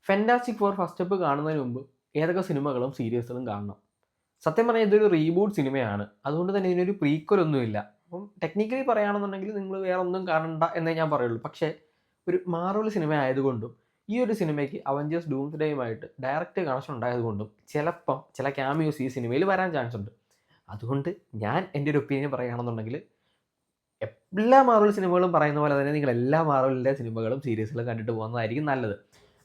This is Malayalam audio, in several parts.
ഫെന്റാസ്റ്റിക് ഫോർ ഫസ്റ്റ് സ്റ്റെപ്പ് കാണുന്നതിന് മുമ്പ് ഏതൊക്കെ സിനിമകളും സീരീസുകളും കാണണം. സത്യം പറഞ്ഞാൽ ഇതൊരു റീബൂട്ട് സിനിമയാണ്. അതുകൊണ്ട് തന്നെ ഇതിനൊരു പ്രീക്വൽ ഒന്നുമില്ല. അപ്പം ടെക്നിക്കലി പറയുകയാണെന്നുണ്ടെങ്കിൽ നിങ്ങൾ വേറെ ഒന്നും കാണണ്ട എന്നേ ഞാൻ പറയുള്ളൂ. പക്ഷേ ഒരു മാർവൽ സിനിമ ആയതുകൊണ്ടും ഈ ഒരു സിനിമയ്ക്ക് അവഞ്ചേഴ്സ് ഡൂംസ്ഡേയുമായിട്ട് ഡയറക്റ്റ് കണക്ഷൻ ഉണ്ടായതുകൊണ്ടും ചിലപ്പം ചില ക്യാമിയോസ് ഈ സിനിമയിൽ വരാൻ ചാൻസ് ഉണ്ട്. അതുകൊണ്ട് ഞാൻ എൻ്റെ ഒരു ഒപ്പീനിയൻ പറയുകയാണെന്നുണ്ടെങ്കിൽ എല്ലാ മാർവൽ സിനിമകളും പറയുന്ന പോലെ തന്നെ നിങ്ങൾ എല്ലാ മാർവലിൻ്റെ സിനിമകളും സീരീസുകളും കണ്ടിട്ട് പോകുന്നതായിരിക്കും നല്ലത്.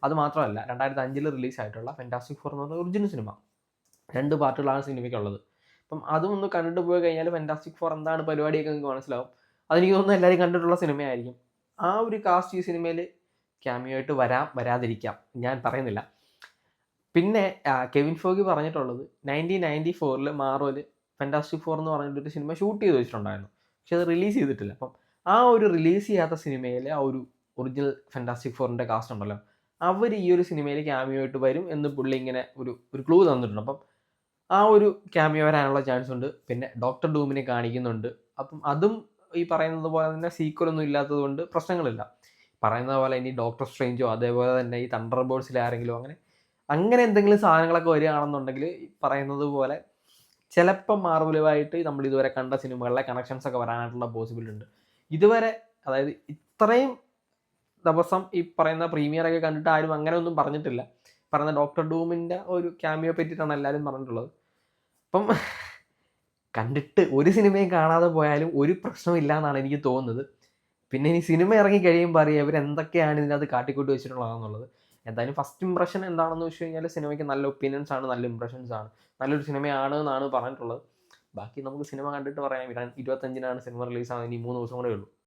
അത് മാത്രമല്ല 2005 റിലീസായിട്ടുള്ള ഫെന്റാസ്റ്റിക് ഫോർ എന്ന് പറഞ്ഞ ഒറിജിനൽ സിനിമ 2 പാർട്ടുകളാണ് സിനിമയ്ക്കുള്ളത്. അപ്പം അതും ഒന്ന് കണ്ടിട്ട് പോയി കഴിഞ്ഞാൽ ഫെന്റാസ്റ്റിക് ഫോർ എന്താണ് പരിപാടിയൊക്കെ നിങ്ങൾക്ക് മനസ്സിലാവും. അതെനിക്ക് തോന്നുന്നു എല്ലാവരും കണ്ടിട്ടുള്ള സിനിമയായിരിക്കും. ആ ഒരു കാസ്റ്റ് ഈ സിനിമയിൽ ക്യാമിയോ ആയിട്ട് വരാം, വരാതിരിക്കാം, ഞാൻ പറയുന്നില്ല. പിന്നെ കെവിൻ ഫോഗി പറഞ്ഞിട്ടുള്ളത് 1994 മാർവൽ ഫെന്റാസ്റ്റിക് ഫോർ എന്ന് പറഞ്ഞിട്ടൊരു സിനിമ ഷൂട്ട് ചെയ്ത് വെച്ചിട്ടുണ്ടായിരുന്നു. പക്ഷെ അത് റിലീസ് ചെയ്തിട്ടില്ല. അപ്പം ആ ഒരു റിലീസ് ചെയ്യാത്ത സിനിമയിലെ ആ ഒരു ഒറിജിനൽ ഫെന്റാസ്റ്റിക് ഫോറിൻ്റെ കാസ്റ്റ് ഉണ്ടല്ലോ, അവർ ഈ ഒരു സിനിമയിൽ ക്യാമിയോ ആയിട്ട് വരും എന്ന് പുള്ളി ഇങ്ങനെ ഒരു ക്ലൂ തന്നിട്ടുണ്ട്. അപ്പം ആ ഒരു ക്യാമിയോ വരാനുള്ള ചാൻസ് ഉണ്ട്. പിന്നെ ഡോക്ടർ ഡൂമിനെ കാണിക്കുന്നുണ്ട്. അപ്പം അതും ഈ പറയുന്നത് പോലെ തന്നെ സീക്വലൊന്നും ഇല്ലാത്തത് കൊണ്ട് പ്രശ്നങ്ങളില്ല. പറയുന്നത് പോലെ ഇനി ഡോക്ടർ സ്ട്രേഞ്ചോ അതേപോലെ തന്നെ ഈ തണ്ടർ ബോൾസിൽ ആരെങ്കിലും അങ്ങനെ എന്തെങ്കിലും സാധനങ്ങളൊക്കെ വരികയാണെന്നുണ്ടെങ്കിൽ ഈ പറയുന്നത് പോലെ ചിലപ്പം മാർവലുമായിട്ട് നമ്മൾ ഇതുവരെ കണ്ട സിനിമകളിലെ കണക്ഷൻസ് ഒക്കെ വരാനായിട്ടുള്ള പോസിബിലിറ്റി ഉണ്ട്. ഇതുവരെ അതായത് ഇത്രയും ദിവസം ഈ പറയുന്ന പ്രീമിയറൊക്കെ കണ്ടിട്ട് ആരും അങ്ങനെ ഒന്നും പറഞ്ഞിട്ടില്ല. പറയുന്ന ഡോക്ടർ ഡൂമിൻ്റെ ഒരു ക്യാമിയോ പറ്റിയിട്ടാണ് എല്ലാവരും പറഞ്ഞിട്ടുള്ളത്. അപ്പം കണ്ടിട്ട് ഒരു സിനിമയും കാണാതെ പോയാലും ഒരു പ്രശ്നമില്ല എന്നാണ് എനിക്ക് തോന്നുന്നത്. പിന്നെ ഇനി സിനിമ ഇറങ്ങി കഴിയുമ്പോൾ അറിയാം ഇവരെന്തൊക്കെയാണ് ഇതിനകത്ത് കാട്ടിക്കൂട്ടി വെച്ചിട്ടുള്ളതെന്നുള്ളത്. എന്തായാലും ഫസ്റ്റ് ഇംപ്രഷൻ എന്താണെന്ന് വെച്ച് കഴിഞ്ഞാൽ സിനിമയ്ക്ക് നല്ല ഒപ്പീനിയൻസ് ആണ്, നല്ല ഇംപ്രഷൻസ് ആണ്, നല്ലൊരു സിനിമയാണ് എന്നാണ് പറഞ്ഞിട്ടുള്ളത്. ബാക്കി നമുക്ക് സിനിമ കണ്ടിട്ട് പറയാം. 25-നാണ് സിനിമ റിലീസാകുന്നത്. ഇനി 3 ദിവസം കൂടെ ഉള്ളൂ.